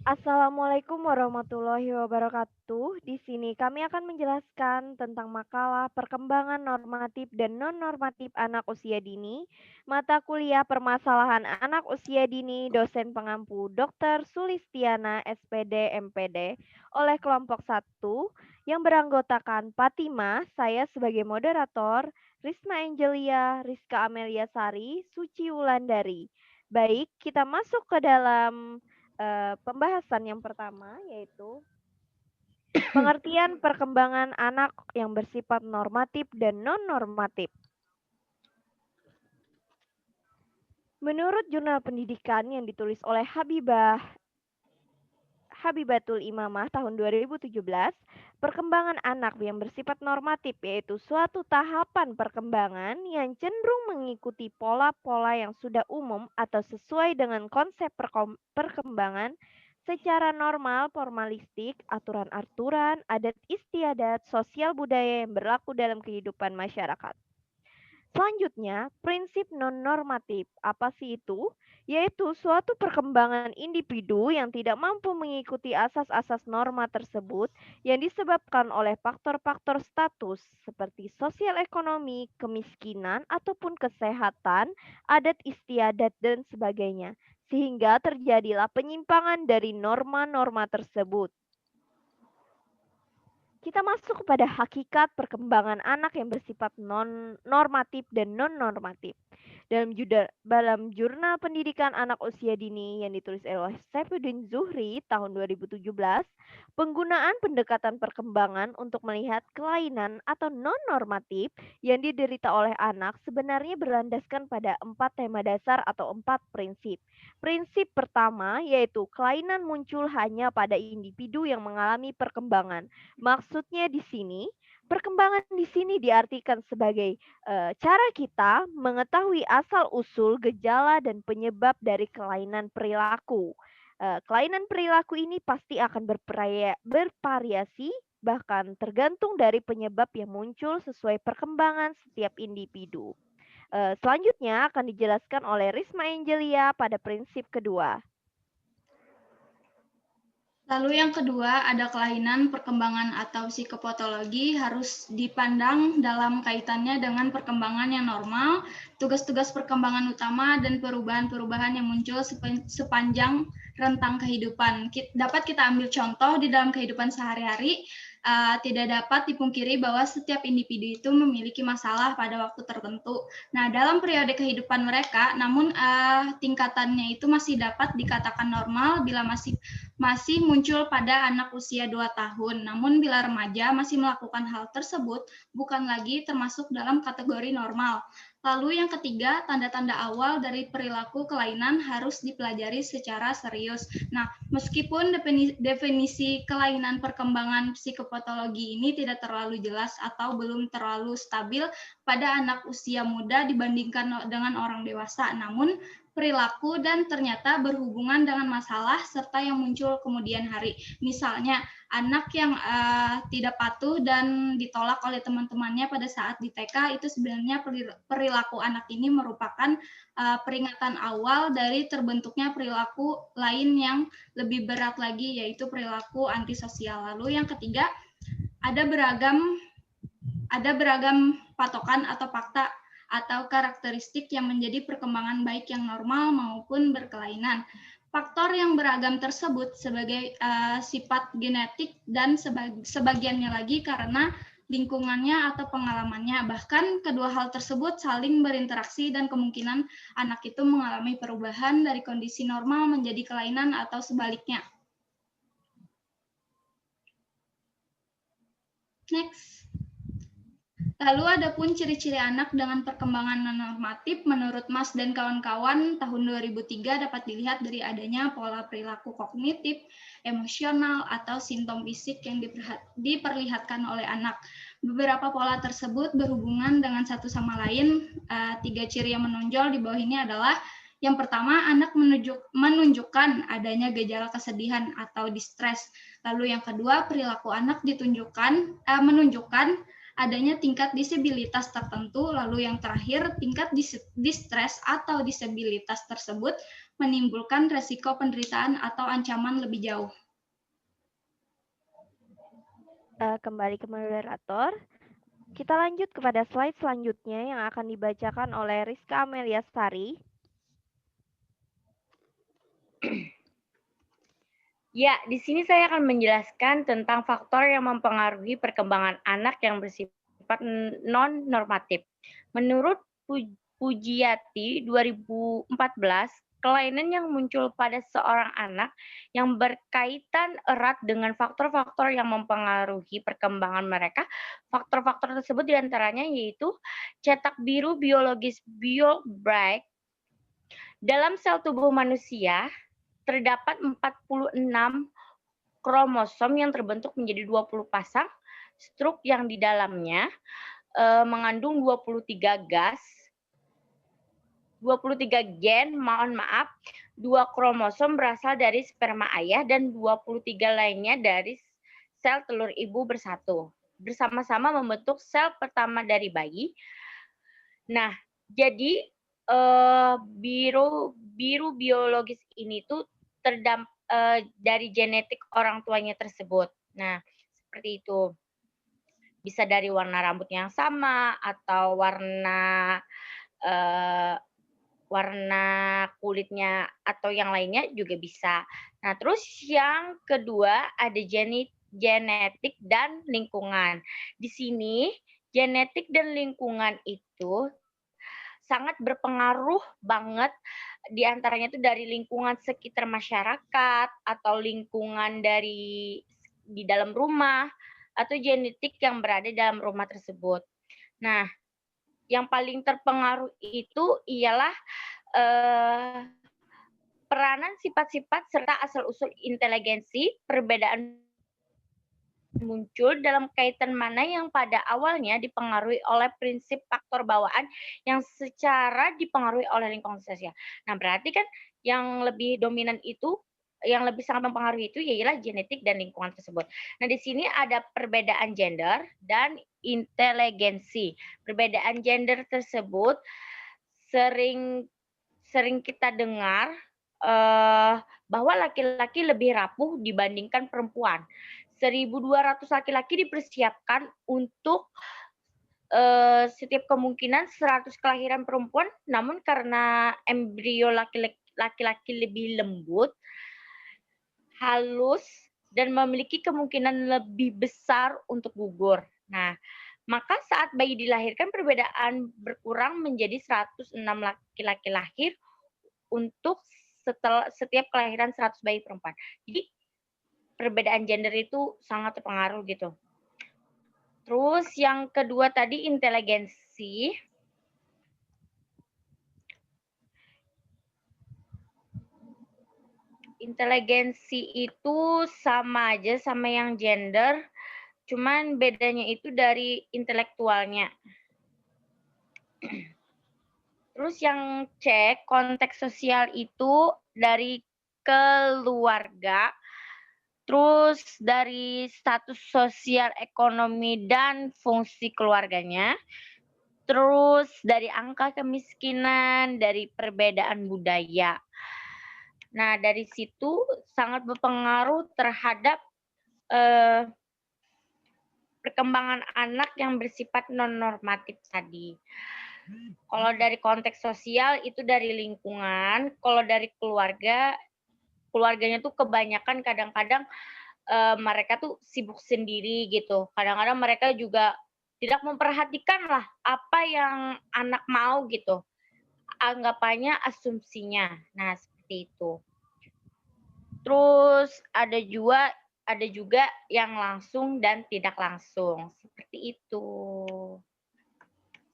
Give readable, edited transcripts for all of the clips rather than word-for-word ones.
Assalamualaikum warahmatullahi wabarakatuh. Di sini kami akan menjelaskan tentang makalah perkembangan normatif dan non-normatif anak usia dini, mata kuliah permasalahan anak usia dini, dosen pengampu Dr. Sulistiana SPD MPD oleh kelompok 1 yang beranggotakan Fatima, saya sebagai moderator, Risma Angelia, Rizka Amelia Sari, Suci Wulandari. Baik, kita masuk ke dalam pembahasan yang pertama yaitu pengertian perkembangan anak yang bersifat normatif dan non-normatif. Menurut jurnal pendidikan yang ditulis oleh Habibatul Imamah tahun 2017, perkembangan anak yang bersifat normatif yaitu suatu tahapan perkembangan yang cenderung mengikuti pola-pola yang sudah umum atau sesuai dengan konsep perkembangan secara normal, formalistik, aturan-aturan, adat istiadat, sosial budaya yang berlaku dalam kehidupan masyarakat. Selanjutnya, prinsip non-normatif. Apa sih itu? Yaitu suatu perkembangan individu yang tidak mampu mengikuti asas-asas norma tersebut yang disebabkan oleh faktor-faktor status seperti sosial ekonomi, kemiskinan, ataupun kesehatan, adat istiadat, dan sebagainya. Sehingga terjadilah penyimpangan dari norma-norma tersebut. Kita masuk kepada hakikat perkembangan anak yang bersifat non-normatif dan non-normatif. Dalam jurnal pendidikan anak usia dini yang ditulis oleh Saifuddin Zuhri tahun 2017, penggunaan pendekatan perkembangan untuk melihat kelainan atau non-normatif yang diderita oleh anak sebenarnya berlandaskan pada 4 tema dasar atau 4 prinsip. Prinsip pertama yaitu kelainan muncul hanya pada individu yang mengalami perkembangan. Maksudnya di sini, perkembangan di sini diartikan sebagai cara kita mengetahui asal-usul, gejala, dan penyebab dari kelainan perilaku. Kelainan perilaku ini pasti akan bervariasi, bahkan tergantung dari penyebab yang muncul sesuai perkembangan setiap individu. Selanjutnya akan dijelaskan oleh Risma Angelia pada prinsip kedua. Lalu yang kedua, ada kelainan perkembangan atau psikopatologi harus dipandang dalam kaitannya dengan perkembangan yang normal, tugas-tugas perkembangan utama, dan perubahan-perubahan yang muncul sepanjang rentang kehidupan. Dapat kita ambil contoh di dalam kehidupan sehari-hari, tidak dapat dipungkiri bahwa setiap individu itu memiliki masalah pada waktu tertentu. Nah, dalam periode kehidupan mereka, namun tingkatannya itu masih dapat dikatakan normal bila masih muncul pada anak usia 2 tahun. Namun bila remaja masih melakukan hal tersebut, bukan lagi termasuk dalam kategori normal. Lalu yang ketiga, tanda-tanda awal dari perilaku kelainan harus dipelajari secara serius. Nah, meskipun definisi kelainan perkembangan psikopatologi ini tidak terlalu jelas atau belum terlalu stabil pada anak usia muda dibandingkan dengan orang dewasa, namun perilaku dan ternyata berhubungan dengan masalah serta yang muncul kemudian hari. Misalnya, anak yang tidak patuh dan ditolak oleh teman-temannya pada saat di TK itu sebenarnya perilaku anak ini merupakan peringatan awal dari terbentuknya perilaku lain yang lebih berat lagi, yaitu perilaku antisosial. Lalu yang ketiga, ada beragam patokan atau fakta atau karakteristik yang menjadi perkembangan baik yang normal maupun berkelainan. Faktor yang beragam tersebut sebagai sifat genetik dan sebagiannya lagi karena lingkungannya atau pengalamannya. Bahkan kedua hal tersebut saling berinteraksi dan kemungkinan anak itu mengalami perubahan dari kondisi normal menjadi kelainan atau sebaliknya. Next. Lalu ada pun ciri-ciri anak dengan perkembangan non-normatif menurut Mas dan kawan-kawan tahun 2003 dapat dilihat dari adanya pola perilaku kognitif, emosional, atau simptom fisik yang diperlihatkan oleh anak. Beberapa pola tersebut berhubungan dengan satu sama lain. 3 ciri yang menonjol di bawah ini adalah yang pertama, anak menunjukkan adanya gejala kesedihan atau distress. Lalu yang kedua, perilaku anak menunjukkan adanya tingkat disabilitas tertentu, lalu yang terakhir tingkat distres atau disabilitas tersebut menimbulkan resiko penderitaan atau ancaman lebih jauh. Kembali ke moderator. Kita lanjut kepada slide selanjutnya yang akan dibacakan oleh Rizka Amelia Sari. Ya, di sini saya akan menjelaskan tentang faktor yang mempengaruhi perkembangan anak yang bersifat non-normatif. Menurut Pujiati 2014, kelainan yang muncul pada seorang anak yang berkaitan erat dengan faktor-faktor yang mempengaruhi perkembangan mereka. Faktor-faktor tersebut diantaranya yaitu cetak biru biologis BioBrite. Dalam sel tubuh manusia, terdapat 46 kromosom yang terbentuk menjadi 20 pasang struk yang di dalamnya mengandung 23 gen, 2 kromosom berasal dari sperma ayah dan 23 lainnya dari sel telur ibu bersatu. Bersama-sama membentuk sel pertama dari bayi. Nah, jadi biru biologis ini tuh dari genetik orang tuanya tersebut. Nah, seperti itu. Bisa dari warna rambutnya yang sama atau warna kulitnya atau yang lainnya juga bisa. Nah, terus yang kedua ada genetik dan lingkungan. Di sini genetik dan lingkungan itu sangat berpengaruh banget, di antaranya itu dari lingkungan sekitar masyarakat atau lingkungan di dalam rumah atau genetik yang berada dalam rumah tersebut. Nah, yang paling terpengaruh itu ialah peranan sifat-sifat serta asal-usul inteligensi, perbedaan muncul dalam kaitan mana yang pada awalnya dipengaruhi oleh prinsip faktor bawaan yang secara dipengaruhi oleh lingkungan sosial. Nah, berarti kan yang lebih dominan itu, yang lebih sangat mempengaruhi itu ialah genetik dan lingkungan tersebut. Nah, di sini ada perbedaan gender dan inteligensi. Perbedaan gender tersebut sering kita dengar bahwa laki-laki lebih rapuh dibandingkan perempuan. 1.200 laki-laki dipersiapkan untuk setiap kemungkinan 100 kelahiran perempuan, namun karena embrio laki-laki lebih lembut, halus, dan memiliki kemungkinan lebih besar untuk gugur. Nah, maka saat bayi dilahirkan perbedaan berkurang menjadi 106 laki-laki lahir untuk setiap kelahiran 100 bayi perempuan. Jadi perbedaan gender itu sangat terpengaruh gitu. Terus yang kedua tadi inteligensi. Inteligensi itu sama aja sama yang gender, cuman bedanya itu dari intelektualnya. Terus yang C, konteks sosial itu dari keluarga, terus dari status sosial ekonomi dan fungsi keluarganya, terus dari angka kemiskinan, dari perbedaan budaya. Nah, dari situ sangat berpengaruh terhadap perkembangan anak yang bersifat non-normatif tadi. Kalau dari konteks sosial itu dari lingkungan, kalau dari keluarganya tuh kebanyakan kadang-kadang mereka tuh sibuk sendiri gitu. Kadang-kadang mereka juga tidak memperhatikan lah apa yang anak mau gitu. Anggapannya asumsinya. Nah, seperti itu. Terus ada juga yang langsung dan tidak langsung. Seperti itu.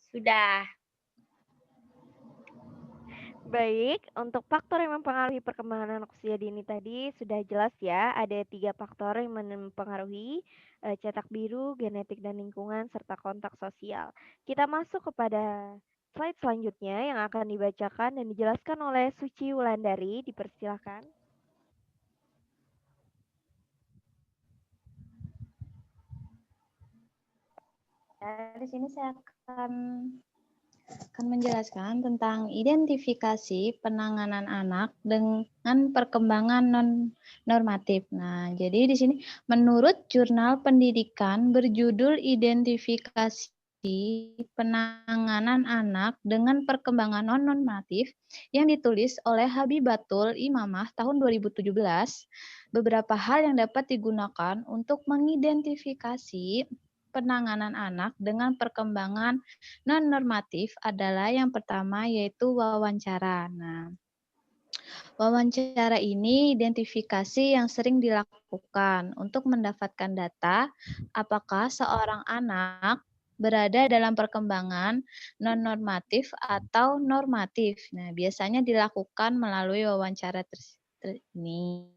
Sudah. Baik, untuk faktor yang mempengaruhi perkembangan anak usia dini tadi sudah jelas ya. Ada 3 faktor yang mempengaruhi cetak biru, genetik dan lingkungan, serta kontak sosial. Kita masuk kepada slide selanjutnya yang akan dibacakan dan dijelaskan oleh Suci Wulandari. Dipersilakan. di sini saya akan menjelaskan tentang identifikasi penanganan anak dengan perkembangan non-normatif. Nah, jadi di sini menurut Jurnal Pendidikan berjudul Identifikasi Penanganan Anak dengan Perkembangan Non-Normatif yang ditulis oleh Habibatul Imamah tahun 2017, beberapa hal yang dapat digunakan untuk mengidentifikasi penanganan anak dengan perkembangan non-normatif adalah yang pertama yaitu wawancara. Nah, wawancara ini identifikasi yang sering dilakukan untuk mendapatkan data apakah seorang anak berada dalam perkembangan non-normatif atau normatif. Nah, biasanya dilakukan melalui wawancara ini.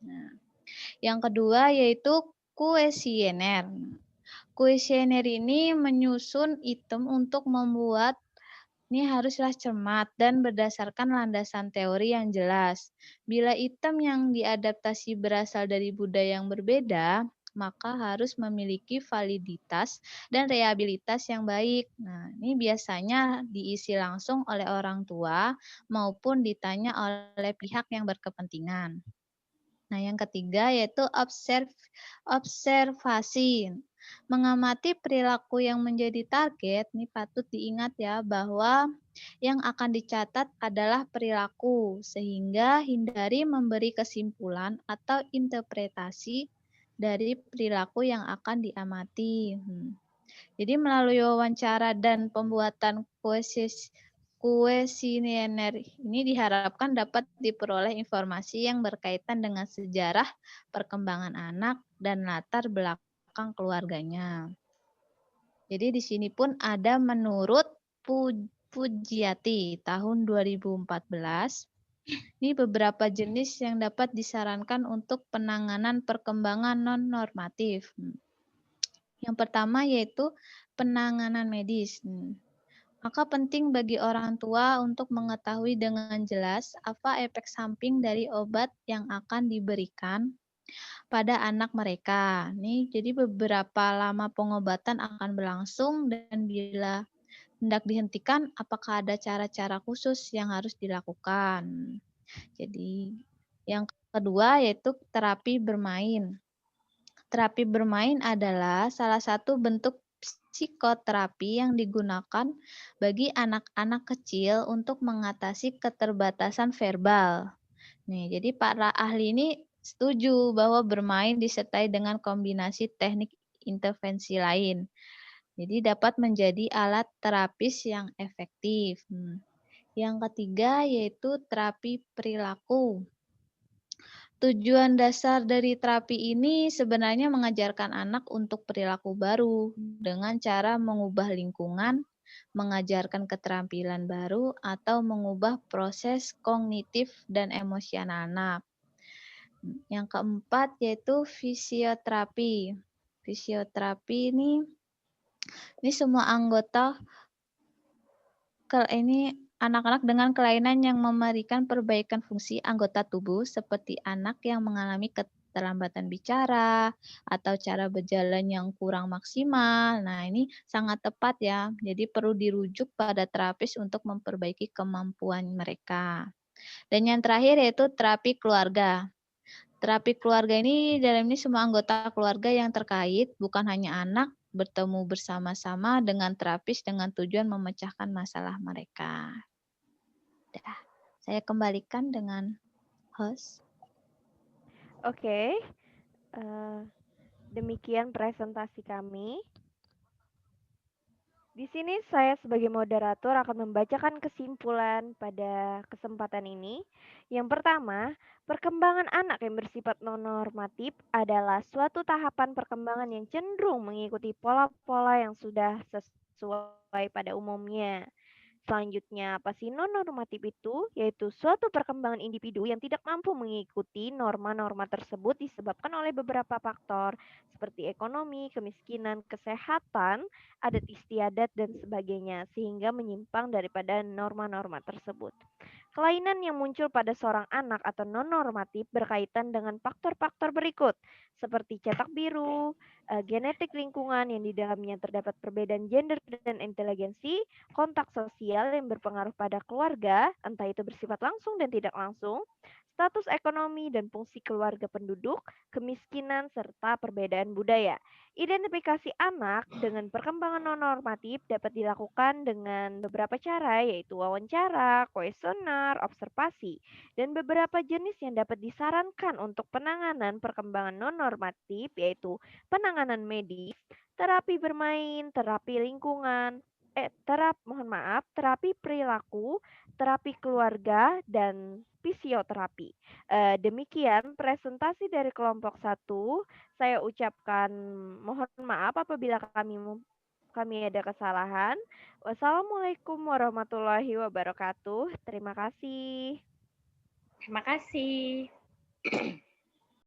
Nah, yang kedua yaitu kuesioner. Kuesioner ini menyusun item untuk membuat ini haruslah cermat dan berdasarkan landasan teori yang jelas. Bila item yang diadaptasi berasal dari budaya yang berbeda, maka harus memiliki validitas dan reliabilitas yang baik. Nah, ini biasanya diisi langsung oleh orang tua maupun ditanya oleh pihak yang berkepentingan. Nah, yang ketiga yaitu observasi. Mengamati perilaku yang menjadi target, ini patut diingat ya bahwa yang akan dicatat adalah perilaku, sehingga hindari memberi kesimpulan atau interpretasi dari perilaku yang akan diamati. Jadi melalui wawancara dan pembuatan kuesioner ini diharapkan dapat diperoleh informasi yang berkaitan dengan sejarah perkembangan anak dan latar belakang keluarganya. Jadi di sini pun ada menurut Pujiati tahun 2014, ini beberapa jenis yang dapat disarankan untuk penanganan perkembangan non-normatif. Yang pertama yaitu penanganan medis. Maka penting bagi orang tua untuk mengetahui dengan jelas apa efek samping dari obat yang akan diberikan pada anak mereka. Nih, jadi beberapa lama pengobatan akan berlangsung dan bila hendak dihentikan, apakah ada cara-cara khusus yang harus dilakukan. Jadi, yang kedua yaitu terapi bermain. Terapi bermain adalah salah satu bentuk psikoterapi yang digunakan bagi anak-anak kecil untuk mengatasi keterbatasan verbal. Nih, jadi para ahli ini setuju bahwa bermain disertai dengan kombinasi teknik intervensi lain. Jadi dapat menjadi alat terapis yang efektif. Yang ketiga yaitu terapi perilaku. Tujuan dasar dari terapi ini sebenarnya mengajarkan anak untuk perilaku baru dengan cara mengubah lingkungan, mengajarkan keterampilan baru, atau mengubah proses kognitif dan emosional anak. Yang keempat yaitu fisioterapi. Fisioterapi ini semua anggota ini anak-anak dengan kelainan yang memberikan perbaikan fungsi anggota tubuh seperti anak yang mengalami keterlambatan bicara atau cara berjalan yang kurang maksimal. Nah, ini sangat tepat ya. Jadi perlu dirujuk pada terapis untuk memperbaiki kemampuan mereka. Dan yang terakhir yaitu terapi keluarga. Terapi keluarga ini dalam ini semua anggota keluarga yang terkait, bukan hanya anak, bertemu bersama-sama dengan terapis dengan tujuan memecahkan masalah mereka. Dah, saya kembalikan dengan host. Oke, demikian presentasi kami. Di sini saya sebagai moderator akan membacakan kesimpulan pada kesempatan ini. Yang pertama, perkembangan anak yang bersifat non-normatif adalah suatu tahapan perkembangan yang cenderung mengikuti pola-pola yang sudah sesuai pada umumnya. Selanjutnya, apa sih non-normatif itu? Yaitu suatu perkembangan individu yang tidak mampu mengikuti norma-norma tersebut disebabkan oleh beberapa faktor seperti ekonomi, kemiskinan, kesehatan, adat istiadat, dan sebagainya, sehingga menyimpang daripada norma-norma tersebut. Kelainan yang muncul pada seorang anak atau non-normatif berkaitan dengan faktor-faktor berikut, seperti cetak biru, genetik lingkungan yang di dalamnya terdapat perbedaan gender dan inteligensi, kontak sosial yang berpengaruh pada keluarga, entah itu bersifat langsung dan tidak langsung, status ekonomi dan fungsi keluarga penduduk, kemiskinan, serta perbedaan budaya. Identifikasi anak dengan perkembangan non-normatif dapat dilakukan dengan beberapa cara, yaitu wawancara, kuesioner, observasi, dan beberapa jenis yang dapat disarankan untuk penanganan perkembangan non-normatif, yaitu penanganan medis, terapi bermain, terapi lingkungan, terapi perilaku, terapi keluarga, dan fisioterapi. Demikian presentasi dari kelompok 1. Saya ucapkan mohon maaf apabila kami ada kesalahan. Wassalamualaikum warahmatullahi wabarakatuh. Terima kasih. Terima kasih.